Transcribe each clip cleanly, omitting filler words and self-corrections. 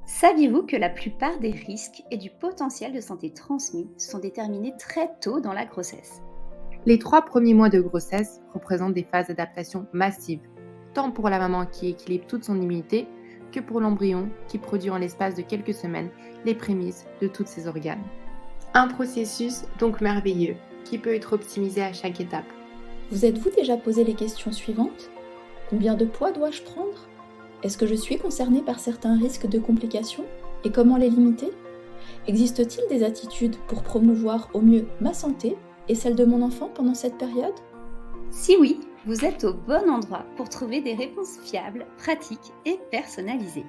Saviez-vous que la plupart des risques et du potentiel de santé transmis sont déterminés très tôt dans la grossesse? Les 3 premiers mois de grossesse représentent des phases d'adaptation massives, tant pour la maman qui équilibre toute son immunité que pour l'embryon qui produit en l'espace de quelques semaines les prémices de tous ses organes. Un processus donc merveilleux qui peut être optimisé à chaque étape. Vous êtes-vous déjà posé les questions suivantes? Combien de poids dois-je prendre? Est-ce que je suis concernée par certains risques de complications? Et comment les limiter? Existe-t-il des attitudes pour promouvoir au mieux ma santé et celle de mon enfant pendant cette période? Si oui, vous êtes au bon endroit pour trouver des réponses fiables, pratiques et personnalisées.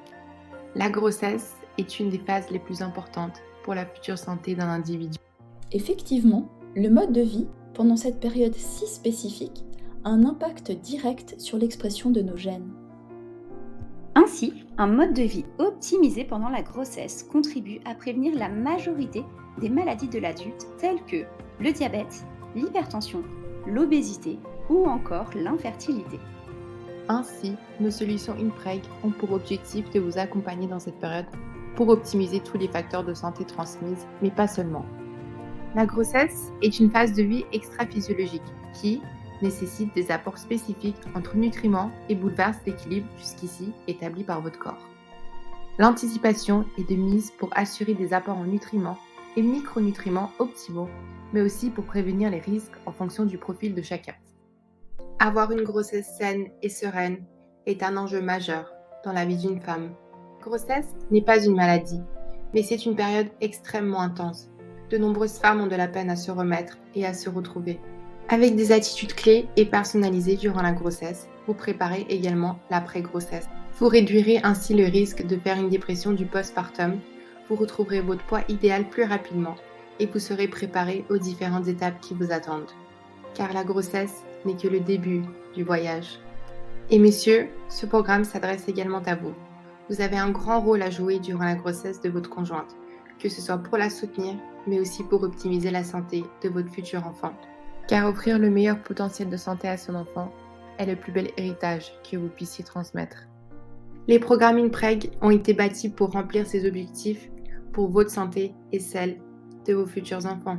La grossesse est une des phases les plus importantes pour la future santé d'un individu. Effectivement, le mode de vie, pendant cette période si spécifique, a un impact direct sur l'expression de nos gènes. Ainsi, un mode de vie optimisé pendant la grossesse contribue à prévenir la majorité des maladies de l'adulte telles que le diabète, l'hypertension, l'obésité ou encore l'infertilité. Ainsi, nos solutions InPreg ont pour objectif de vous accompagner dans cette période pour optimiser tous les facteurs de santé transmises, mais pas seulement. La grossesse est une phase de vie extra-physiologique qui nécessite des apports spécifiques entre nutriments et bouleverse l'équilibre jusqu'ici établi par votre corps. L'anticipation est de mise pour assurer des apports en nutriments et micronutriments optimaux, mais aussi pour prévenir les risques en fonction du profil de chacun. Avoir une grossesse saine et sereine est un enjeu majeur dans la vie d'une femme. La grossesse n'est pas une maladie, mais c'est une période extrêmement intense. De nombreuses femmes ont de la peine à se remettre et à se retrouver. Avec des attitudes clés et personnalisées durant la grossesse, vous préparez également l'après-grossesse. Vous réduirez ainsi le risque de faire une dépression du postpartum, vous retrouverez votre poids idéal plus rapidement et vous serez préparé aux différentes étapes qui vous attendent. Car la grossesse n'est que le début du voyage. Et messieurs, ce programme s'adresse également à vous. Vous avez un grand rôle à jouer durant la grossesse de votre conjointe, que ce soit pour la soutenir, mais aussi pour optimiser la santé de votre futur enfant. Car offrir le meilleur potentiel de santé à son enfant est le plus bel héritage que vous puissiez transmettre. Les programmes InPreg ont été bâtis pour remplir ces objectifs pour votre santé et celle de vos futurs enfants.